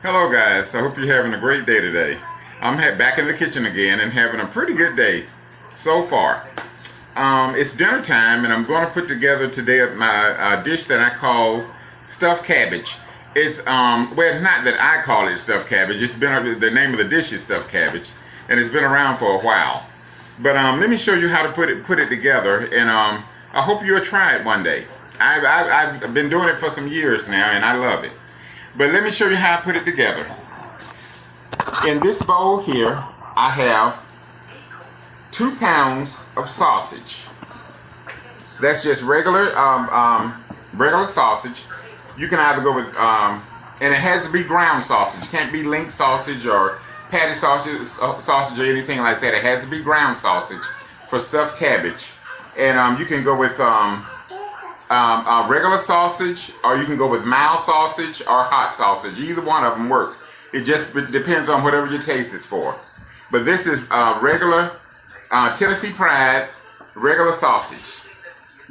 Hello guys, I hope you're having a great day today. I'm back in the kitchen again and having a pretty good day so far. It's dinner time and I'm going to put together today my dish that I call stuffed cabbage. Well, it's not that I call it stuffed cabbage. It's been the name of the dish is stuffed cabbage, and it's been around for a while. But let me show you how to put it together, and I hope you'll try it one day. I've been doing it for some years now, and I love it. But let me show you how I put it together. In this bowl here, I have 2 pounds of sausage. That's just regular sausage. You can either go with, and it has to be ground sausage. Can't be link sausage or patty sausage or anything like that. It has to be ground sausage for stuffed cabbage. And you can go with regular sausage, or you can go with mild sausage or hot sausage. Either one of them work. It just depends on whatever your taste is for. But this is regular Tennessee Pride regular sausage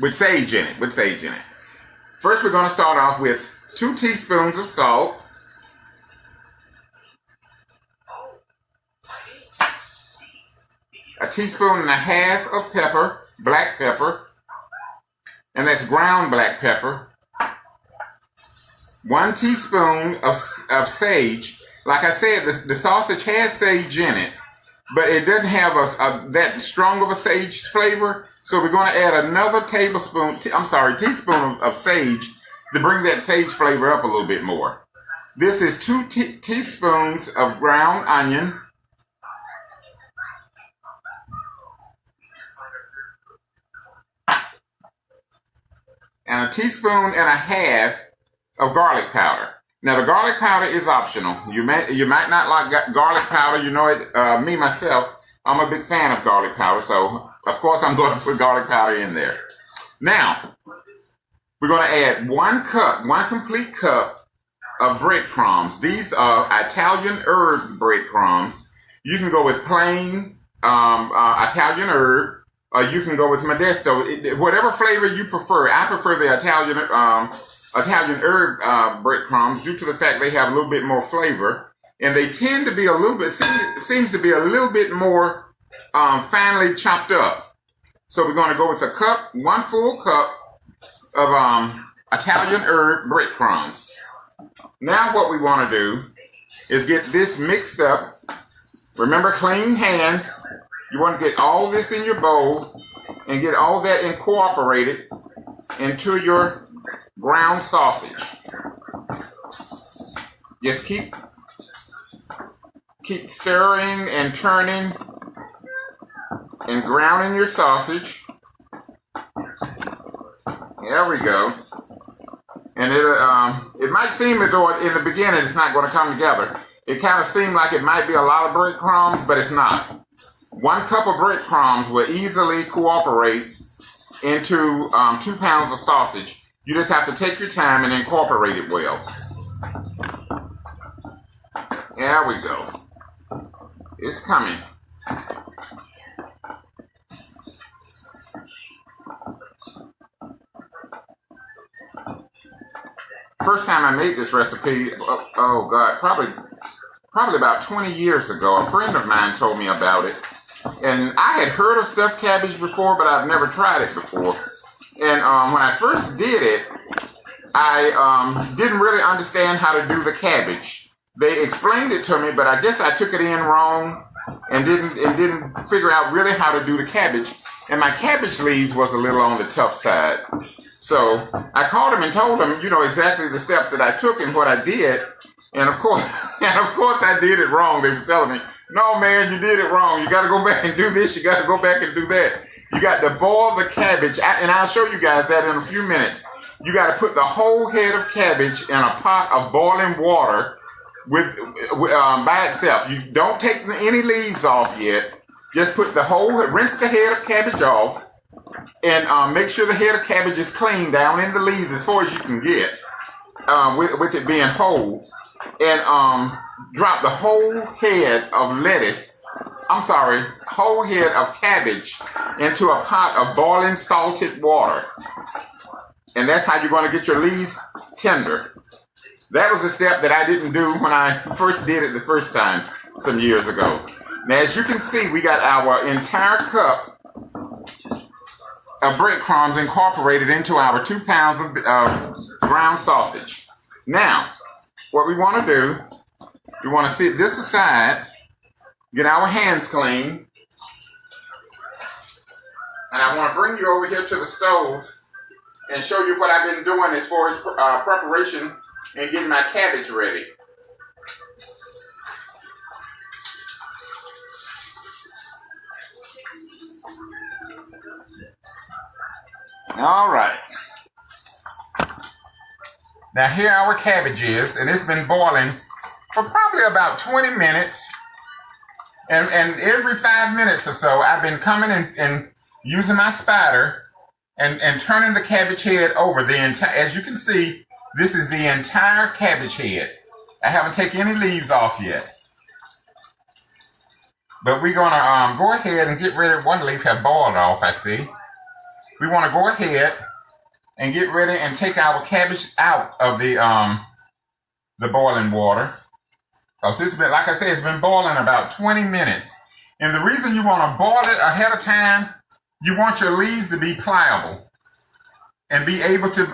with sage in it. First, we're going to start off with 2 teaspoons of salt, a teaspoon and a half of pepper, black pepper, and that's ground black pepper, 1 teaspoon of sage. Like I said, the sausage has sage in it, but it doesn't have that strong of a sage flavor. So we're going to add another teaspoon of sage to bring that sage flavor up a little bit more. This is 2 teaspoons of ground onion, and a teaspoon and a half of garlic powder. Now the garlic powder is optional. You might not like garlic powder. You know it. Me myself, I'm a big fan of garlic powder, so of course I'm going to put garlic powder in there. Now we're going to add 1 complete cup of breadcrumbs. These are Italian herb breadcrumbs. You can go with plain Italian herb. You can go with Modesto, whatever flavor you prefer. I prefer the Italian herb breadcrumbs due to the fact they have a little bit more flavor, and they tend to be seems to be a little bit more finely chopped up. So we're going to go with 1 full cup of Italian herb breadcrumbs. Now what we want to do is get this mixed up. Remember, clean hands. You want to get all this in your bowl and get all that incorporated into your ground sausage. Just keep stirring and turning and grounding your sausage. There we go. And it might seem as though in the beginning it's not going to come together. It kind of seemed like it might be a lot of breadcrumbs, but it's not. 1 cup of breadcrumbs will easily cooperate into 2 pounds of sausage. You just have to take your time and incorporate it well. There we go. It's coming. First time I made this recipe, oh God, probably about 20 years ago, a friend of mine told me about it. And I had heard of stuffed cabbage before, but I've never tried it before. And when I first did it, I didn't really understand how to do the cabbage. They explained it to me, but I guess I took it in wrong and didn't figure out really how to do the cabbage. And my cabbage leaves was a little on the tough side. So I called him and told him, exactly the steps that I took and what I did. And of course I did it wrong. They were telling me, no, man, you did it wrong. You got to go back and do this. You got to go back and do that. You got to boil the cabbage. And I'll show you guys that in a few minutes. You got to put the whole head of cabbage in a pot of boiling water by itself. You don't take any leaves off yet. Just rinse the head of cabbage off and make sure the head of cabbage is clean down in the leaves as far as you can get with it being whole. And drop the whole head of whole head of cabbage into a pot of boiling salted water. And that's how you're going to get your leaves tender. That was a step that I didn't do when I first did it the first time some years ago. Now, as you can see, we got our entire cup of breadcrumbs incorporated into our 2 pounds of ground sausage. Now, what we want to do, we want to set this aside, get our hands clean, and I want to bring you over here to the stove and show you what I've been doing as far as preparation and getting my cabbage ready. All right. Now here our cabbage is, and it's been boiling for probably about 20 minutes. And every 5 minutes or so, I've been coming and using my spider and turning the cabbage head over the entire. As you can see, this is the entire cabbage head. I haven't taken any leaves off yet. But we're gonna go ahead and get rid of one leaf have boiled off, I see. We want to go ahead and get ready and take our cabbage out of the boiling water. Because it's been, like I said, it's been boiling about 20 minutes. And the reason you want to boil it ahead of time, you want your leaves to be pliable and be able to,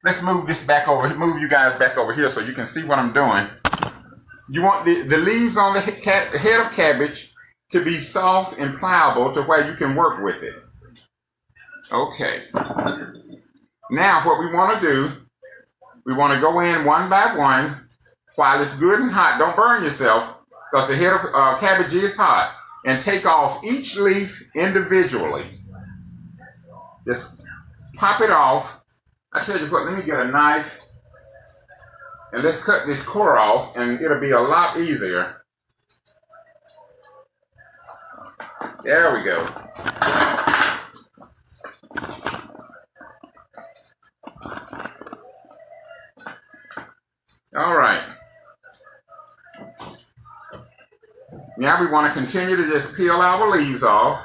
let's move this back over, move you guys back over here so you can see what I'm doing. You want the leaves on the head of cabbage to be soft and pliable to where you can work with it. Okay. Now what we want to do, we want to go in one by one while it's good and hot. Don't burn yourself because the head of cabbage is hot. And take off each leaf individually. Just pop it off. I tell you what, let me get a knife and let's cut this core off and it'll be a lot easier. There we go. All right. Now we want to continue to just peel our leaves off,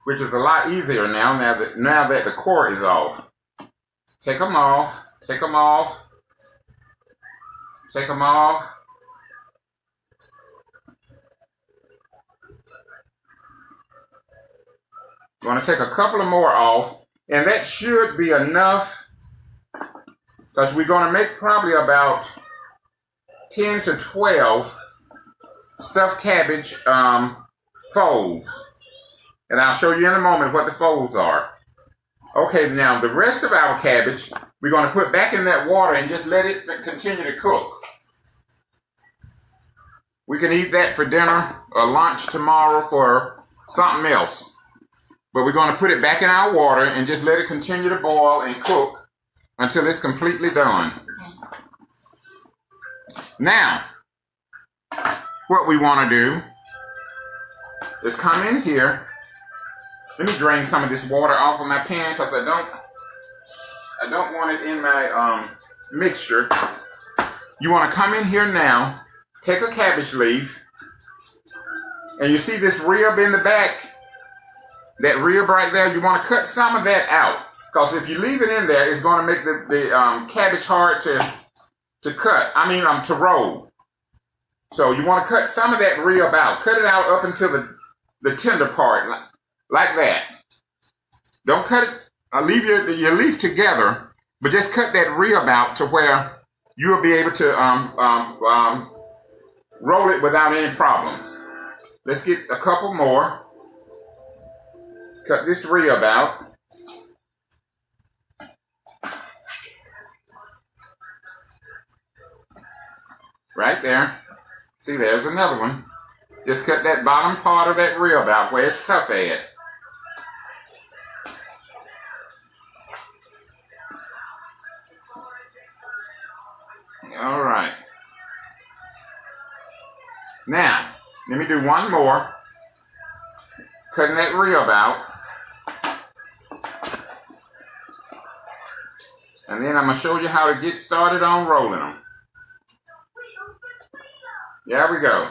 which is a lot easier now that the core is off. Take them off, take them off, take them off. You want to take a couple of more off, and that should be enough because we're going to make probably about 10 to 12 stuffed cabbage folds. And I'll show you in a moment what the folds are. Okay, now the rest of our cabbage, we're going to put back in that water and just let it continue to cook. We can eat that for dinner or lunch tomorrow for something else. But we're going to put it back in our water and just let it continue to boil and cook until it's completely done. Now, what we want to do is come in here. Let me drain some of this water off of my pan because I don't want it in my mixture. You want to come in here now, take a cabbage leaf, and you see this rib in the back? That rib right there, you want to cut some of that out. Because if you leave it in there, it's going to make the cabbage hard to cut. To roll. So you want to cut some of that rib out. Cut it out up until the tender part, like that. Don't cut it, leave your leaf together, but just cut that rib out to where you'll be able to roll it without any problems. Let's get a couple more. Cut this rib out. Right there. See, there's another one. Just cut that bottom part of that rib out where it's tough at. All right. Now, let me do one more. Cutting that rib out. And then I'm going to show you how to get started on rolling them. There we go.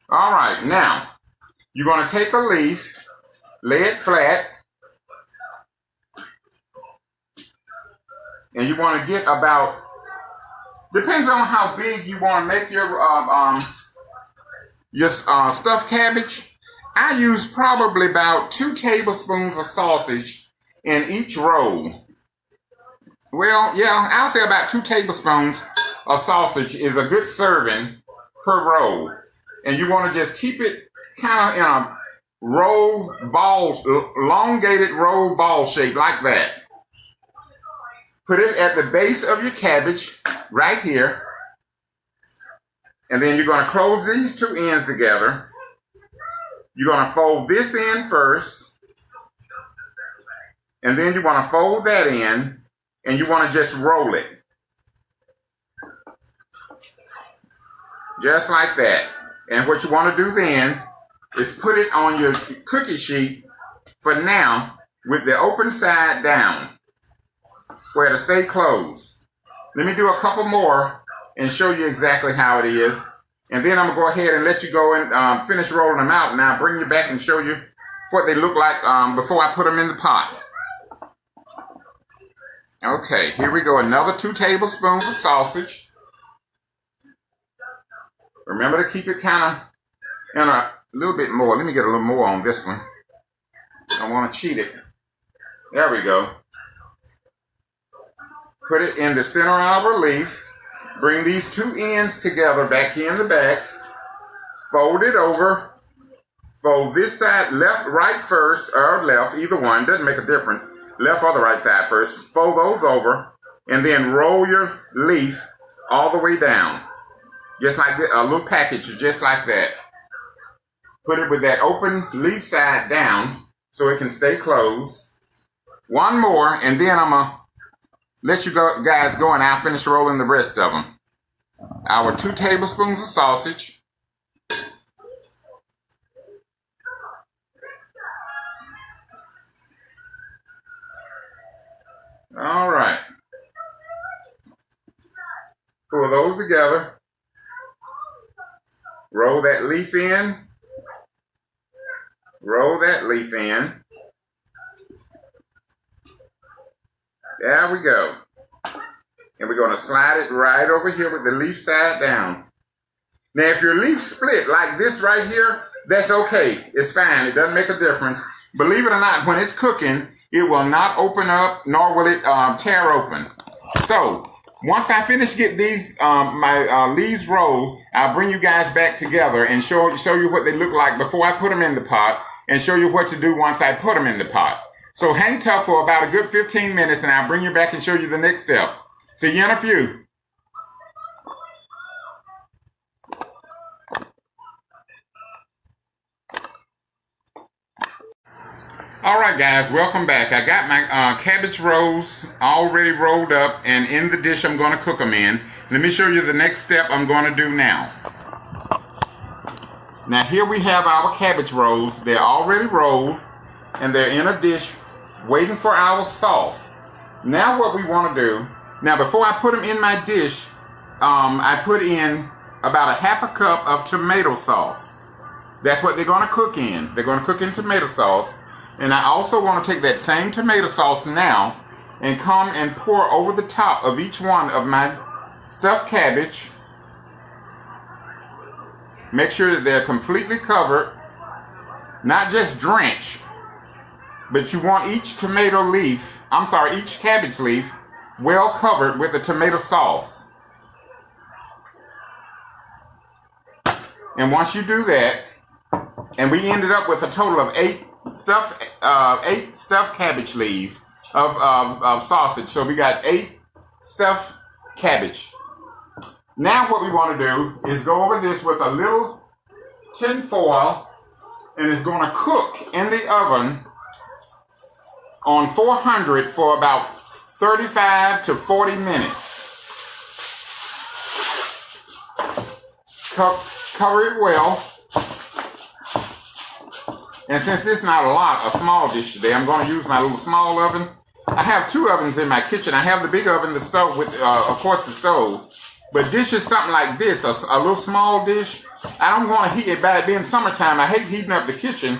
All right, now, you're going to take a leaf, lay it flat, And you want to get about, depends on how big you want to make your stuffed cabbage. I use probably about 2 tablespoons of sausage in each roll. Well, yeah, I'll say about 2 tablespoons of sausage is a good serving per roll. And you want to just keep it kind of in a roll ball, elongated roll ball shape like that. Put it at the base of your cabbage right here. And then you're going to close these 2 ends together. You're going to fold this in first. And then you want to fold that in. And you want to just roll it. Just like that. And what you want to do then is put it on your cookie sheet for now with the open side down where it'll stay closed. Let me do a couple more and show you exactly how it is. And then I'm going to go ahead and let you go and finish rolling them out. And I'll bring you back and show you what they look like before I put them in the pot. Okay, here we go. Another 2 tablespoons of sausage. Remember to keep it kind of in a little bit more. Let me get a little more on this one. I don't want to cheat it. There we go. Put it in the center of our leaf. Bring these 2 ends together back here in the back. Fold it over. Fold this side left, right first, or left, either one. Doesn't make a difference. Left or the right side first. Fold those over. And then roll your leaf all the way down. Just like a little package, just like that. Put it with that open leaf side down so it can stay closed. One more, and then I'm going to let you guys go, and I'll finish rolling the rest of them. Our 2 tablespoons of sausage. All right. Pull those together. Roll that leaf in. Roll that leaf in. There we go. And we're going to slide it right over here with the leaf side down. Now, if your leaf split like this right here, that's okay. It's fine. It doesn't make a difference. Believe it or not, when it's cooking, it will not open up, nor will it tear open. So, once I finish get these my leaves rolled, I'll bring you guys back together and show you what they look like before I put them in the pot, and show you what to do once I put them in the pot. So hang tough for about a good 15 minutes, and I'll bring you back and show you the next step. See you in a few. Alright guys, welcome back. I got my cabbage rolls already rolled up and in the dish I'm going to cook them in. Let me show you the next step I'm going to do now. Now here we have our cabbage rolls. They're already rolled and they're in a dish waiting for our sauce. Now what we want to do, now before I put them in my dish, I put in about a half a cup of tomato sauce. That's what they're going to cook in. They're going to cook in tomato sauce. And I also want to take that same tomato sauce now and come and pour over the top of each one of my stuffed cabbage. Make sure that they're completely covered, not just drenched, but you want each each cabbage leaf well covered with the tomato sauce. And once you do that, and we ended up with a total of 8 stuffed cabbage leaf of sausage. So we got 8 stuffed cabbage. Now what we want to do is go over this with a little tin foil, and it's going to cook in the oven on 400 for about 35 to 40 minutes. Cover it well. And since this is not a small dish today, I'm going to use my little small oven. I have 2 ovens in my kitchen. I have the big oven, the stove, with, of course, the stove. But dishes something like this, a little small dish, I don't want to heat it. By it being summertime, I hate heating up the kitchen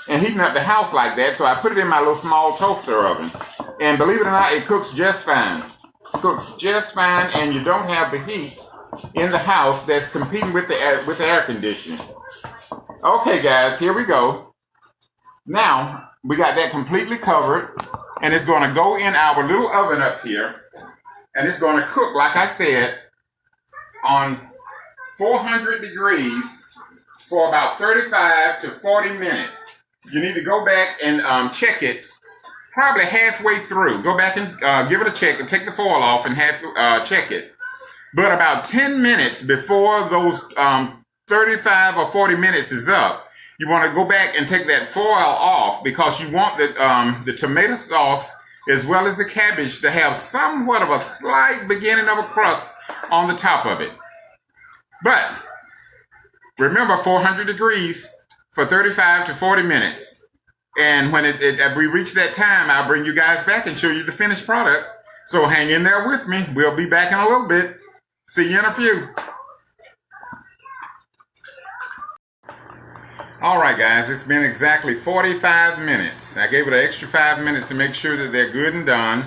and heating up the house like that. So I put it in my little small toaster oven. And believe it or not, it cooks just fine. cooks just fine, and you don't have the heat in the house that's competing with the air conditioning. Okay, guys, here we go. Now we got that completely covered, and it's going to go in our little oven up here, and it's going to cook, like I said, on 400 degrees for about 35 to 40 minutes. You need to go back and check it probably halfway through. Go back and give it a check and take the foil off and check it. But about 10 minutes before those 35 or 40 minutes is up, you want to go back and take that foil off, because you want the tomato sauce as well as the cabbage to have somewhat of a slight beginning of a crust on the top of it. But remember, 400 degrees for 35 to 40 minutes. And when we reach that time, I'll bring you guys back and show you the finished product. So hang in there with me. We'll be back in a little bit. See you in a few. All right, guys, it's been exactly 45 minutes. I gave it an extra 5 minutes to make sure that they're good and done.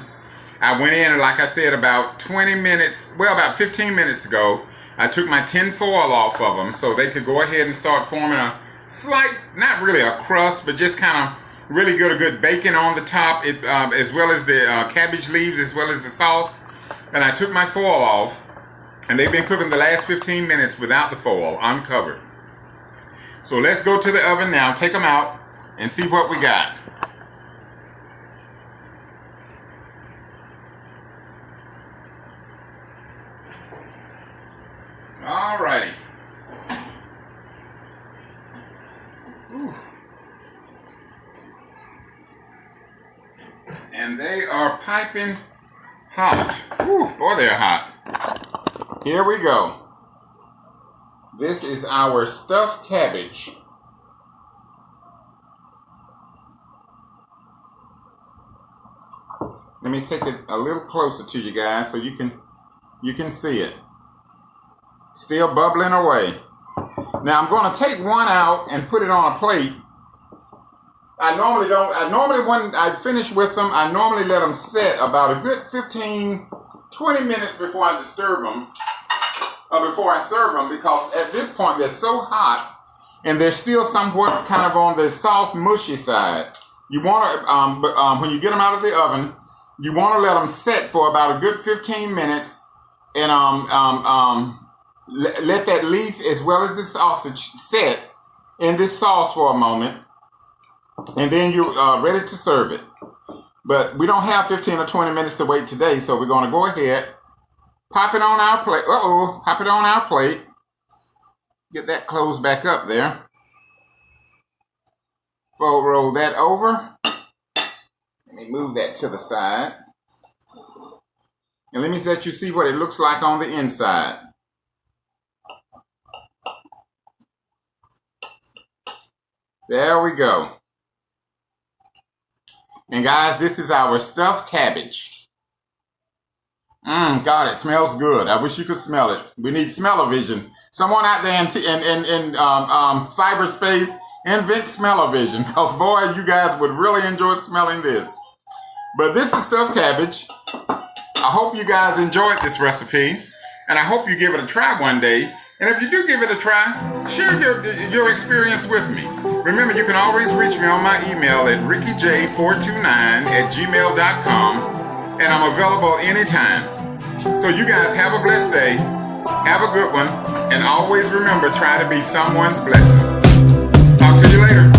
I went in, like I said, about 20 minutes, well, about 15 minutes ago. I took my tin foil off of them so they could go ahead and start forming a slight, not really a crust, but just kind of really good bacon on the top, as well as the cabbage leaves, as well as the sauce. And I took my foil off, and they've been cooking the last 15 minutes without the foil, uncovered. So let's go to the oven now, take them out, and see what we got. Alrighty. And they are piping hot. Ooh, boy, they're hot. Here we go. This is our stuffed cabbage. Let me take it a little closer to you guys so you can see it. Still bubbling away. Now I'm going to take one out and put it on a plate. I normally when I finish with them, I normally let them set about a good 15, 20 minutes before I disturb them. Before I serve them, because at this point they're so hot and they're still somewhat kind of on the soft, mushy side. You want to, when you get them out of the oven, you want to let them set for about a good 15 minutes, and let that leaf as well as the sausage set in this sauce for a moment, and then you're ready to serve it. But we don't have 15 or 20 minutes to wait today, so we're going to go ahead. Pop it on our plate. Pop it on our plate. Get that closed back up there. Fold roll that over. Let me move that to the side. And let me let you see what it looks like on the inside. There we go. And guys, this is our stuffed cabbage. God, it smells good. I wish you could smell it. We need smell-o-vision. Someone out there in cyberspace, invent smell-o-vision, because boy, you guys would really enjoy smelling this. But this is stuffed cabbage. I hope you guys enjoyed this recipe, and I hope you give it a try one day. And if you do give it a try, share your experience with me. Remember, you can always reach me on my email at rickyj429@gmail.com, and I'm available anytime. So you guys have a blessed day, have a good one, and always remember, try to be someone's blessing. Talk to you later.